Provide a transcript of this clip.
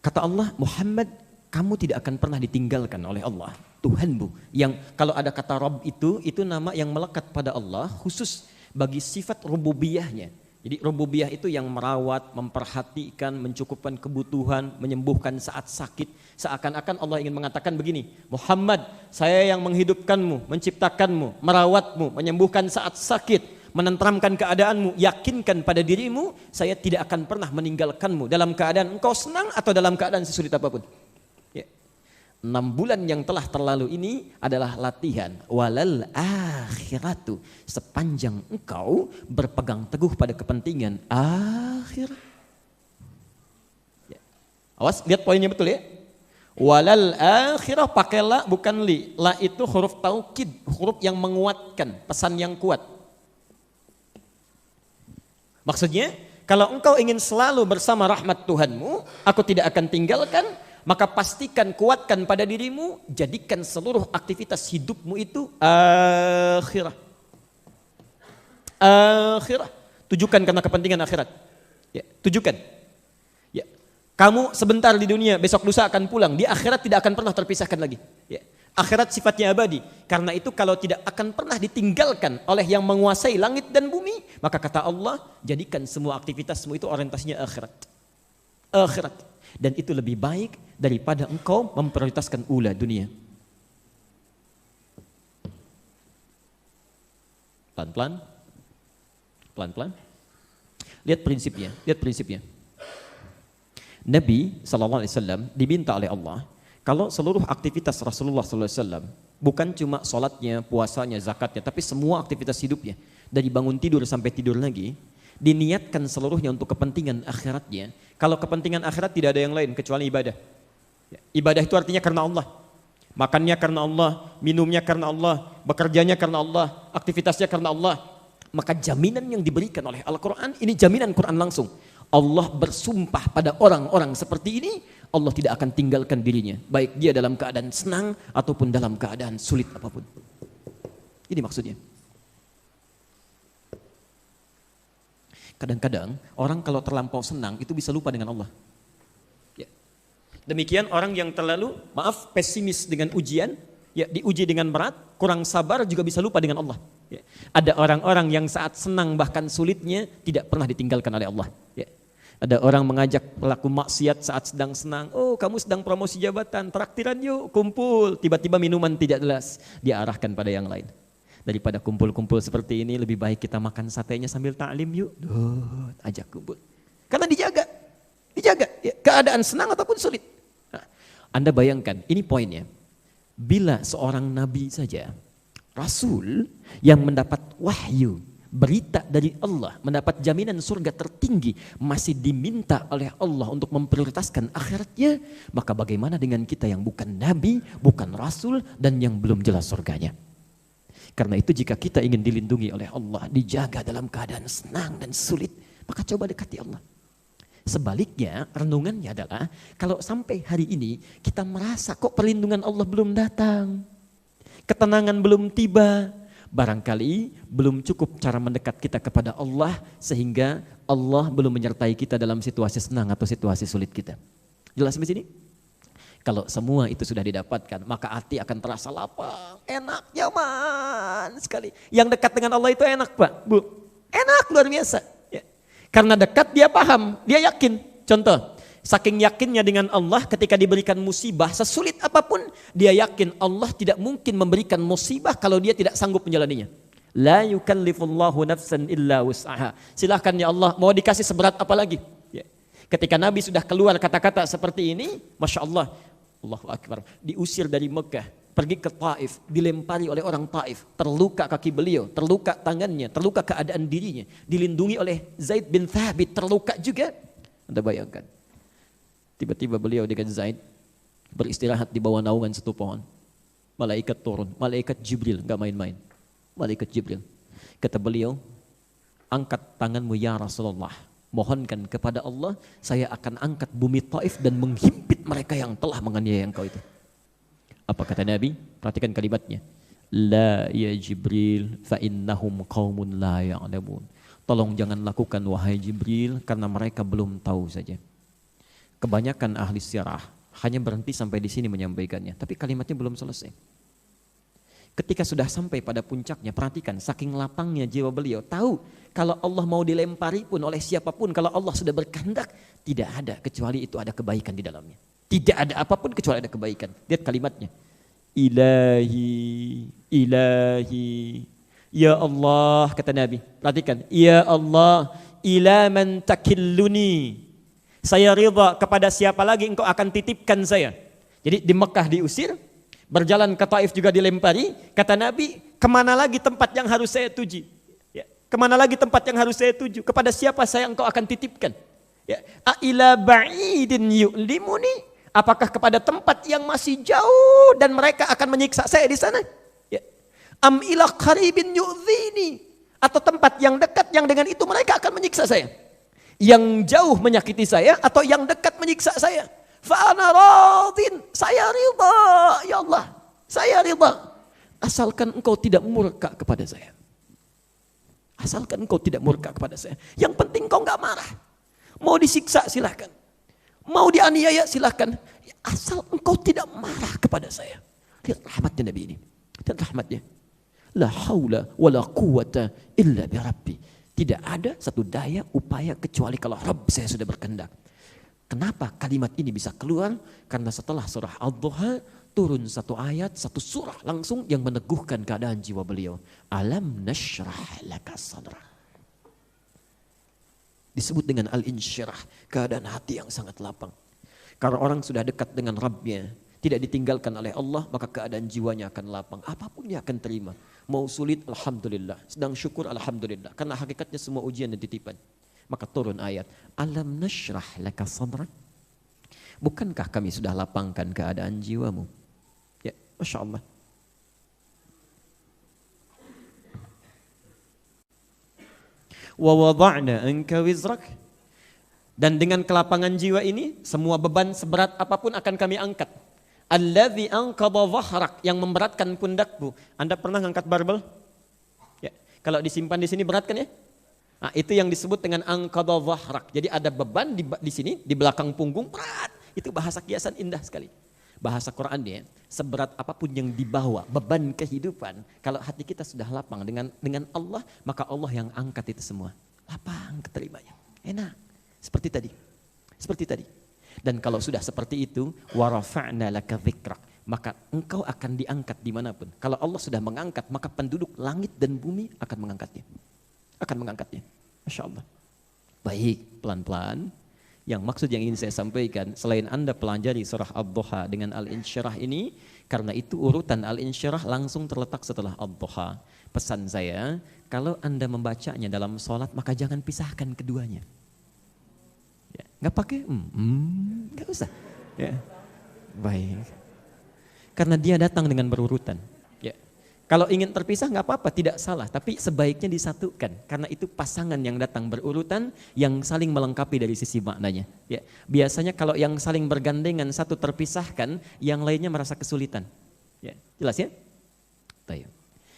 Kata Allah, Muhammad, kamu tidak akan pernah ditinggalkan oleh Allah, Tuhanmu. Yang kalau ada kata Rabb itu nama yang melekat pada Allah khusus bagi sifat rububiyahnya. Jadi rububiyah itu yang merawat, memperhatikan, mencukupkan kebutuhan, menyembuhkan saat sakit. Seakan-akan Allah ingin mengatakan begini, Muhammad, saya yang menghidupkanmu, menciptakanmu, merawatmu, menyembuhkan saat sakit, menenteramkan keadaanmu, yakinkan pada dirimu, saya tidak akan pernah meninggalkanmu dalam keadaan engkau senang atau dalam keadaan sesulit apapun. 6 bulan yang telah terlalu ini adalah latihan. Walal akhiratu, sepanjang engkau berpegang teguh pada kepentingan akhir. Ya. Awas, lihat poinnya betul ya. Walal akhirah pakai la bukan li. La itu huruf taukid, huruf yang menguatkan, pesan yang kuat. Maksudnya, kalau engkau ingin selalu bersama rahmat Tuhanmu, aku tidak akan tinggalkan. Maka pastikan, kuatkan pada dirimu, jadikan seluruh aktivitas hidupmu itu akhirah. Akhirah. Tujukan karena kepentingan akhirat. Ya, tujukan. Ya. Kamu sebentar di dunia, besok lusa akan pulang. Di akhirat tidak akan pernah terpisahkan lagi. Ya. Akhirat sifatnya abadi. Karena itu kalau tidak akan pernah ditinggalkan oleh yang menguasai langit dan bumi, maka kata Allah, jadikan semua aktivitasmu itu orientasinya akhirat. Akhirat. Dan itu lebih baik daripada engkau memprioritaskan ula dunia. Pelan-pelan. Pelan-pelan. Lihat prinsipnya, Nabi SAW diminta oleh Allah, kalau seluruh aktivitas Rasulullah SAW, bukan cuma sholatnya, puasanya, zakatnya, tapi semua aktivitas hidupnya, dari bangun tidur sampai tidur lagi, diniatkan seluruhnya untuk kepentingan akhiratnya. Kalau kepentingan akhirat tidak ada yang lain kecuali ibadah. Ibadah itu artinya karena Allah. Makannya karena Allah, minumnya karena Allah, bekerjanya karena Allah, aktivitasnya karena Allah. Maka jaminan yang diberikan oleh Al-Quran, ini jaminan Quran langsung. Allah bersumpah pada orang-orang seperti ini, Allah tidak akan tinggalkan dirinya. Baik dia dalam keadaan senang ataupun dalam keadaan sulit apapun. Ini maksudnya. Kadang-kadang orang kalau terlampau senang itu bisa lupa dengan Allah. Ya. Demikian orang yang terlalu pesimis dengan ujian, ya diuji dengan berat, kurang sabar juga bisa lupa dengan Allah. Ya. Ada orang-orang yang saat senang bahkan sulitnya tidak pernah ditinggalkan oleh Allah. Ya. Ada orang mengajak pelaku maksiat saat sedang senang, oh kamu sedang promosi jabatan, traktiran yuk, kumpul. Tiba-tiba minuman tidak jelas, diarahkan pada yang lain. Daripada kumpul-kumpul seperti ini, lebih baik kita makan satenya sambil ta'lim yuk. Ajak kumpul. Karena dijaga ya, keadaan senang ataupun sulit. Nah, Anda bayangkan, ini poinnya. Bila seorang nabi saja, rasul yang mendapat wahyu, berita dari Allah, mendapat jaminan surga tertinggi, masih diminta oleh Allah untuk memprioritaskan akhiratnya, maka bagaimana dengan kita yang bukan nabi, bukan rasul, dan yang belum jelas surganya? Karena itu jika kita ingin dilindungi oleh Allah, dijaga dalam keadaan senang dan sulit, maka coba dekati Allah. Sebaliknya, renungannya adalah kalau sampai hari ini kita merasa kok perlindungan Allah belum datang, ketenangan belum tiba, barangkali belum cukup cara mendekat kita kepada Allah sehingga Allah belum menyertai kita dalam situasi senang atau situasi sulit kita. Jelas di sini? Kalau semua itu sudah didapatkan, maka hati akan terasa lapang, enak, nyaman sekali. Yang dekat dengan Allah itu enak Pak, Bu. Enak luar biasa. Ya. Karena dekat dia paham, dia yakin. Contoh, saking yakinnya dengan Allah ketika diberikan musibah, sesulit apapun, dia yakin Allah tidak mungkin memberikan musibah kalau dia tidak sanggup menjalaninya. La yukallifullahu nafsan illa wus'aha. Silahkan ya Allah, mau dikasih seberat apa lagi? Ya. Ketika Nabi sudah keluar kata-kata seperti ini, Masya Allah, Allahu Akbar, diusir dari Mekah, pergi ke Taif, dilempari oleh orang Taif, terluka kaki beliau, terluka tangannya, terluka keadaan dirinya, dilindungi oleh Zaid bin Thabit, terluka juga. Anda bayangkan, tiba-tiba beliau dengan Zaid beristirahat di bawah naungan satu pohon. Malaikat turun, malaikat Jibril, gak main-main, malaikat Jibril. Kata beliau, angkat tanganmu ya Rasulullah, mohonkan kepada Allah, saya akan angkat bumi Taif dan menghimpit mereka yang telah menganiaya engkau itu. Apa kata Nabi? Perhatikan kalimatnya. La ya Jibril fa innahum qaumun la ya'lamun. Tolong jangan lakukan wahai Jibril karena mereka belum tahu saja. Kebanyakan ahli sirah hanya berhenti sampai di sini menyampaikannya, tapi kalimatnya belum selesai. Ketika sudah sampai pada puncaknya, perhatikan saking lapangnya jiwa beliau, tahu kalau Allah mau dilempari pun oleh siapapun, kalau Allah sudah berkehendak, tidak ada kecuali itu ada kebaikan di dalamnya. Tidak ada apapun kecuali ada kebaikan. Lihat kalimatnya. Ilahi, ilahi, ya Allah, kata Nabi. Perhatikan, ya Allah, ila man takilluni. Saya ridha kepada siapa lagi engkau akan titipkan saya. Jadi di Mekah diusir, berjalan ke Taif juga dilempari, kata Nabi, kemana lagi tempat yang harus saya tuju? Ya, kemana lagi tempat yang harus saya tuju? Kepada siapa saya engkau akan titipkan? Ya, a'ila ba'idin yu'limuni, apakah kepada tempat yang masih jauh dan mereka akan menyiksa saya di sana? Ya. Am ila qaribin yu'dhini, atau tempat yang dekat yang dengan itu mereka akan menyiksa saya? Yang jauh menyakiti saya atau yang dekat menyiksa saya? Fa'ana radin, saya ridha, ya Allah, saya ridha. Asalkan engkau tidak murka kepada saya. Asalkan engkau tidak murka kepada saya. Yang penting engkau enggak marah. Mau disiksa silahkan. Mau dianiaya silahkan. Asal engkau tidak marah kepada saya. Lihat rahmatnya Nabi ini. Lihat rahmatnya. La haula wa la quwata illa bi Rabbi. Tidak ada satu daya upaya kecuali kalau Rabb saya sudah berkehendak. Kenapa kalimat ini bisa keluar? Karena setelah surah Ad-Duha turun satu ayat, satu surah langsung yang meneguhkan keadaan jiwa beliau. Alam nashrah laka sadra. Disebut dengan al-insyirah, keadaan hati yang sangat lapang. Karena orang sudah dekat dengan Rabbnya, tidak ditinggalkan oleh Allah, maka keadaan jiwanya akan lapang. Apapun dia akan terima. Mau sulit, alhamdulillah. Sedang syukur, alhamdulillah. Karena hakikatnya semua ujian dan titipan. Maka turun ayat, alam nashrah laka sadrak. Bukankah kami sudah lapangkan keadaan jiwamu? Ya, Masya Allah. Wa wada'na anka wizrak. Dan dengan kelapangan jiwa ini, semua beban seberat apapun akan kami angkat. Alladzi anqadha dhahrak, yang memberatkan pundakmu. Anda pernah ngangkat barbel? Ya, kalau disimpan di sini berat kan ya? Nah, itu yang disebut dengan anqadha dhahrak. Jadi ada beban di sini, di belakang punggung, berat. Itu bahasa kiasan indah sekali. Bahasa Quran dia, seberat apapun yang dibawa, beban kehidupan, kalau hati kita sudah lapang dengan Allah, maka Allah yang angkat itu semua. Lapang keterimanya. Enak. Seperti tadi. Seperti tadi. Dan kalau sudah seperti itu, warafa'na laka dzikrak, maka engkau akan diangkat dimanapun. Kalau Allah sudah mengangkat, maka penduduk langit dan bumi akan mengangkatnya. Akan mengangkatnya. Masya Allah. Baik, pelan-pelan. Yang maksud yang ingin saya sampaikan, selain Anda pelajari surah Ad-Duha dengan Al-Insyirah ini, karena itu urutan Al-Insyirah langsung terletak setelah Ad-Duha. Pesan saya, kalau Anda membacanya dalam sholat, maka jangan pisahkan keduanya. Ya, nggak pakai, nggak usah. Ya, baik. Karena dia datang dengan berurutan. Ya, kalau ingin terpisah nggak apa-apa, tidak salah. Tapi sebaiknya disatukan, karena itu pasangan yang datang berurutan, yang saling melengkapi dari sisi maknanya. Ya, biasanya kalau yang saling bergandengan satu terpisahkan, yang lainnya merasa kesulitan. Ya, jelas ya? Baik.